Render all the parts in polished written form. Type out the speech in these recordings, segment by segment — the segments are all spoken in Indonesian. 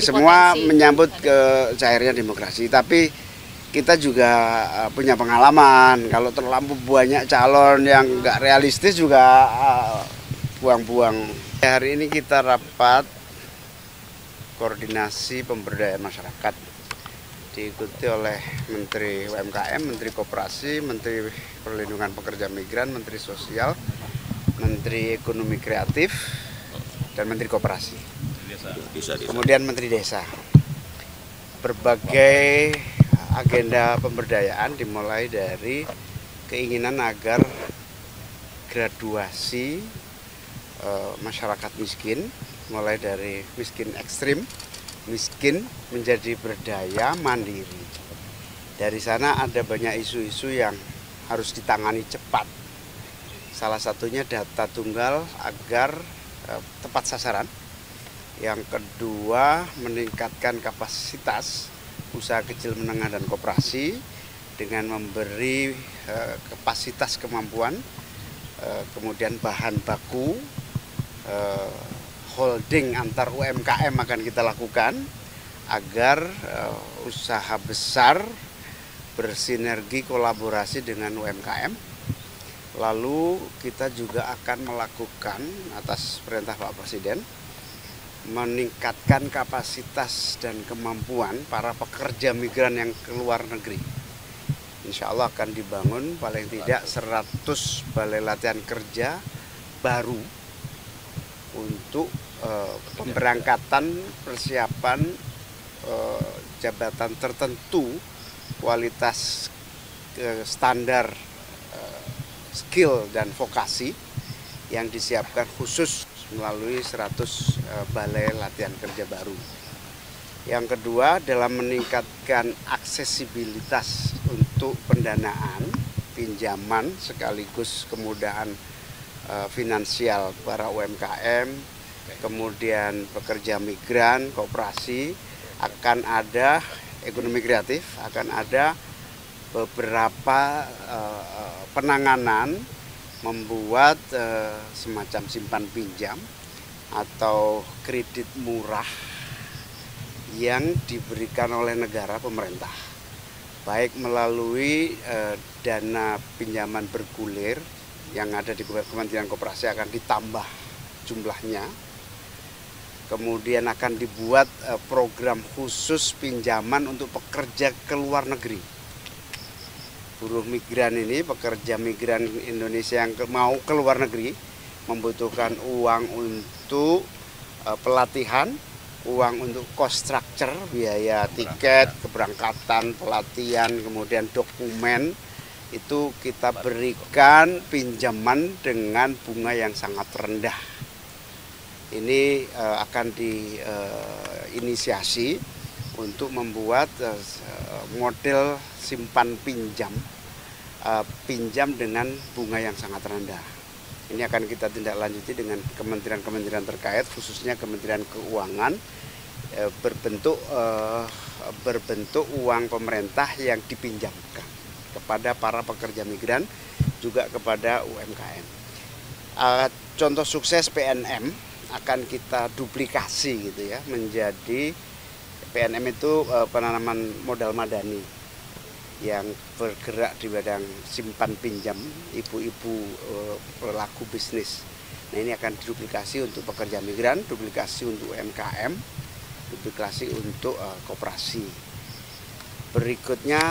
semua menyambut ke cairnya demokrasi. Tapi kita juga punya pengalaman. Kalau terlalu banyak calon yang nggak realistis juga buang-buang. Hari ini kita rapat koordinasi pemberdayaan masyarakat. Diikuti oleh Menteri UMKM, Menteri Koperasi, Menteri Perlindungan Pekerja Migran, Menteri Sosial, Menteri Ekonomi Kreatif, dan Menteri Koperasi. Kemudian Menteri Desa. Berbagai agenda pemberdayaan dimulai dari keinginan agar graduasi masyarakat miskin, mulai dari miskin ekstrim, miskin menjadi berdaya mandiri. Dari sana ada banyak isu-isu yang harus ditangani cepat. Salah satunya data tunggal agar tepat sasaran. Yang kedua, meningkatkan kapasitas usaha kecil menengah dan koperasi dengan memberi kapasitas kemampuan, kemudian bahan baku, holding antar UMKM akan kita lakukan agar usaha besar bersinergi kolaborasi dengan UMKM. Lalu kita juga akan melakukan atas perintah Pak Presiden meningkatkan kapasitas dan kemampuan para pekerja migran yang ke luar negeri. Insya Allah akan dibangun paling tidak 100 balai latihan kerja baru untuk pemberangkatan persiapan jabatan tertentu kualitas standar skill dan vokasi yang disiapkan khusus melalui 100 balai latihan kerja baru. Yang kedua, dalam meningkatkan aksesibilitas untuk pendanaan, pinjaman sekaligus kemudahan finansial para UMKM, kemudian pekerja migran, koperasi, akan ada ekonomi kreatif, akan ada beberapa penanganan membuat semacam simpan pinjam atau kredit murah yang diberikan oleh negara pemerintah, baik melalui dana pinjaman bergulir yang ada di Kementerian Koperasi akan ditambah jumlahnya. Kemudian akan dibuat program khusus pinjaman untuk pekerja ke luar negeri. Buruh migran ini, pekerja migran Indonesia yang mau ke luar negeri membutuhkan uang untuk pelatihan, uang untuk cost structure, biaya tiket, keberangkatan, pelatihan, kemudian dokumen. Itu kita berikan pinjaman dengan bunga yang sangat rendah. Ini akan diinisiasi untuk membuat model simpan pinjam, pinjam dengan bunga yang sangat rendah. Ini akan kita tindak lanjuti dengan kementerian-kementerian terkait, khususnya Kementerian Keuangan, berbentuk uang pemerintah yang dipinjamkan kepada para pekerja migran, juga kepada UMKM. Contoh sukses PNM akan kita duplikasi gitu ya, menjadi PNM itu penanaman modal madani yang bergerak di bidang simpan pinjam ibu-ibu pelaku bisnis. Nah, ini akan duplikasi untuk pekerja migran, duplikasi untuk UMKM, duplikasi untuk koperasi. Berikutnya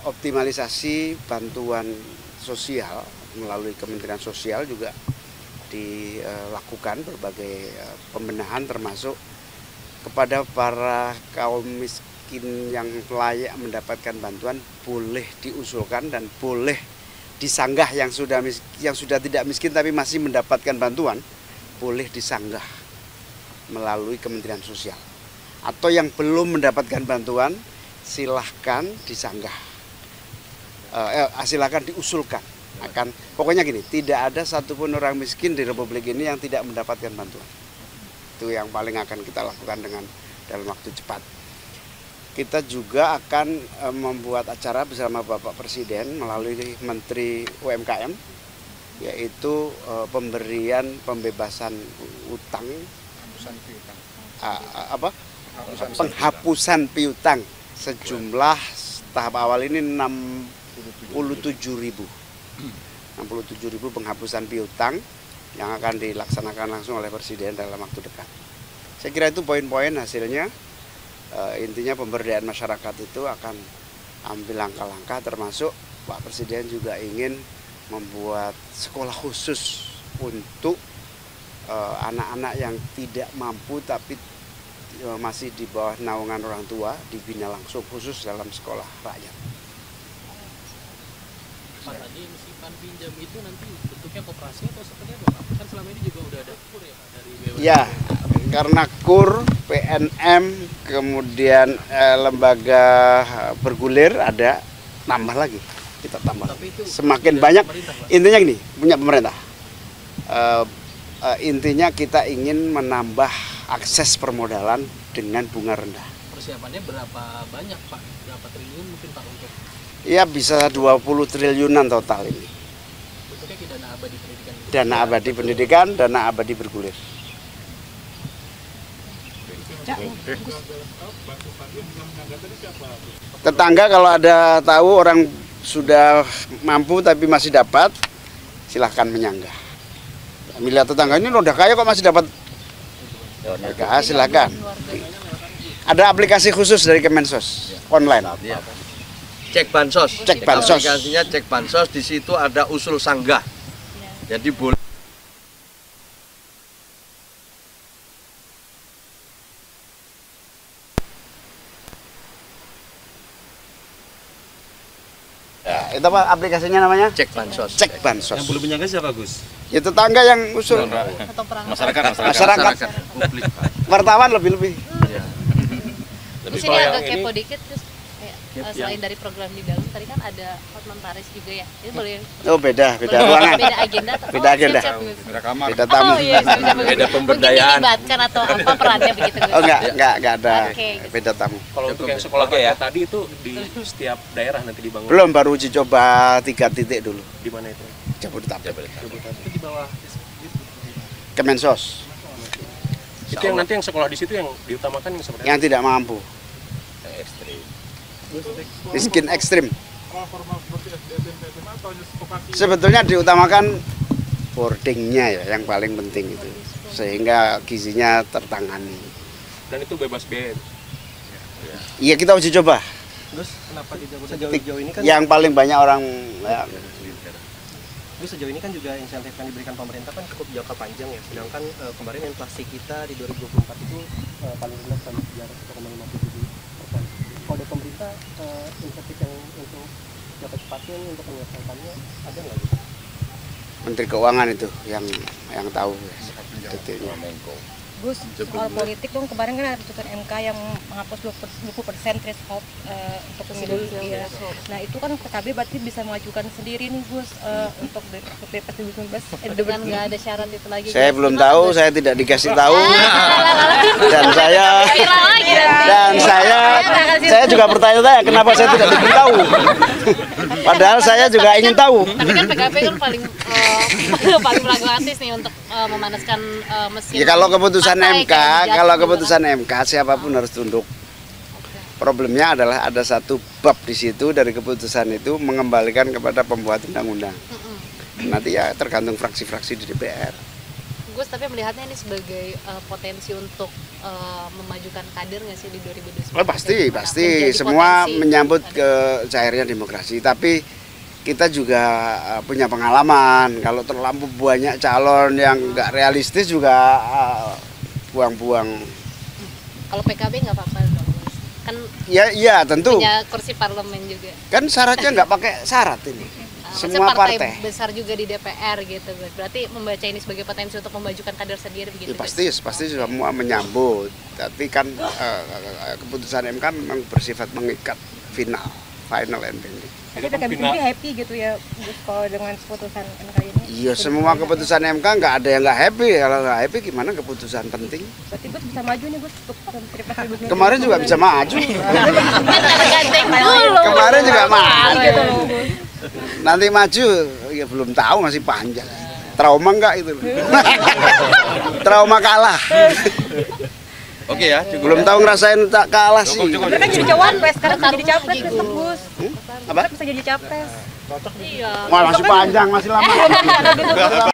optimalisasi bantuan sosial melalui Kementerian Sosial juga dilakukan berbagai pembenahan, termasuk kepada para kaum miskin yang layak mendapatkan bantuan boleh diusulkan dan boleh disanggah yang sudah tidak miskin tapi masih mendapatkan bantuan, boleh disanggah melalui Kementerian Sosial. Atau yang belum mendapatkan bantuan silahkan disanggah. Silakan diusulkan. Pokoknya gini, tidak ada satupun orang miskin di Republik ini yang tidak mendapatkan bantuan. Itu yang paling akan kita lakukan dalam waktu cepat. Kita juga akan membuat acara bersama Bapak Presiden melalui Menteri UMKM, yaitu pemberian pembebasan utang penghapusan piutang sejumlah tahap awal ini 67.000 penghapusan piutang yang akan dilaksanakan langsung oleh Presiden dalam waktu dekat. Saya kira itu poin-poin hasilnya. Intinya pemberdayaan masyarakat itu akan ambil langkah-langkah, termasuk Pak Presiden juga ingin membuat sekolah khusus untuk anak-anak yang tidak mampu tapi masih di bawah naungan orang tua, dibina langsung khusus dalam sekolah rakyat. Pak, tadi simpan pinjam itu nanti bentuknya koperasi atau seperti apa Pak? Kan selama ini juga udah ada KUR ya Pak dari BUMN. Ya, karena KUR, PNM, kemudian lembaga bergulir ada, tambah lagi, kita tambah. Semakin banyak, intinya gini, punya pemerintah. Intinya kita ingin menambah akses permodalan dengan bunga rendah. Persiapannya berapa banyak Pak? Berapa triliun mungkin Pak untuk? Ya bisa 20 triliunan total ini. Bentuknya ke dana abadi pendidikan. Dana abadi pendidikan, dana abadi bergulir. Tetangga kalau ada tahu orang sudah mampu tapi masih dapat, silahkan menyanggah. Melihat tetangga ini udah kaya kok masih dapat, ya, silahkan. Ada aplikasi khusus dari Kemensos online. Cek bansos. Cek bansos. Aplikasinya cek bansos, di situ ada usul sanggah. Jadi boleh. Ya, itu apa aplikasinya namanya? Cek bansos. Cek bansos. Yang belum menyangka siapa Gus? Ya tetangga yang usul. Masyarakat. Publik. Wartawan lebih-lebih. Di sini agak kepo dikit terus selain dari program di dalam tadi kan ada Hotman Paris juga ya. Ini boleh. Oh beda ruangan. Beda agenda atau Beda agenda. Beda kamar. Beda tamu. Oh iya, Beda pemberdayaan. Mungkin dilibatkan atau apa perannya begitu. Oh enggak ada. Oke. Beda tamu. Kalau untuk yang sekolah ya tadi itu di setiap daerah nanti dibangun. Belum, baru uji coba 3 titik dulu. Di mana itu? Jabodetabek. Itu di bawah Kemensos. itu yang nanti yang sekolah di situ yang diutamakan yang seperti Yang tidak mampu. Miskin ekstrim. Sebetulnya diutamakan boardingnya ya yang paling penting itu, sehingga gizinya tertangani. dan itu bebas biaya. Iya, kita uji coba. Terus kenapa di sejauh ini kan Yang paling banyak orang ya, sejauh ini kan juga insentif yang diberikan pemerintah kan cukup jangka panjang ya. Sedangkan kemarin inflasi kita di 2024 itu paling rendah sama sejarah 1,57%. Kalau dari pemerintah insentif yang untuk jangka cepatnya untuk menyelesaikannya ada nggak gitu? Menteri Keuangan itu yang tahu detailnya. Gus, soal politik dong, kemarin kan ada putusan MK yang menghapus 20% threshold untuk pemilu ya. Nah itu kan PKB berarti bisa mengajukan sendiri nih Gus untuk Pilpres 2019. Dengan nggak ada syarat itu lagi. Saya belum tahu, saya tidak dikasih tahu, dan saya juga bertanya-tanya kenapa saya tidak diberitahu. Padahal saya juga ingin tahu. Tapi kan PKB kan paling pragmatis nih untuk memanaskan mesin. Ya kalau keputusan partai, MK, kayak MK siapapun harus tunduk. Problemnya adalah ada satu bab di situ dari keputusan itu mengembalikan kepada pembuat undang-undang. Nanti ya tergantung fraksi-fraksi di DPR. Gus, tapi melihatnya ini sebagai potensi untuk memajukan kader nggak sih di 2029? Oh, pasti semua potensi menyambut kader. ke cairnya demokrasi. Tapi kita juga punya pengalaman. Kalau terlalu banyak calon yang nggak realistis juga buang-buang. Kalau PKB nggak apa-apa dong, Gus. Kan Ya tentu. punya kursi parlemen juga. Kan syaratnya nggak pakai syarat ini. Maksudnya Semua partai partai. besar juga di DPR gitu, Gus. Berarti membaca ini sebagai potensi untuk memajukan kader sendiri begitu. Ya, Gus? pasti semua menyambut. Tapi kan keputusan MK memang bersifat mengikat final and binding. Jadi PKB sendiri happy gitu ya Gus kalau dengan keputusan MK ini? Iya, semua keputusan MK nggak ada yang nggak happy. Kalau nggak happy gimana keputusan penting? Berarti Gus bisa maju nih Gus untuk Pilpres 2019. Kemarin juga bisa maju. Tergantung dulu. Kemarin juga maju. gitu loh Gus. Nanti maju ya belum tahu, masih panjang. Trauma enggak itu? Trauma kalah. Oke ya, cukup. Belum tahu ngerasain tak kalah sih. Cukup. Kan jadi cawapres, sekarang bisa jadi capres besok Gus. Apa? Bisa jadi capres. Iya. Wah, masih panjang, masih lama.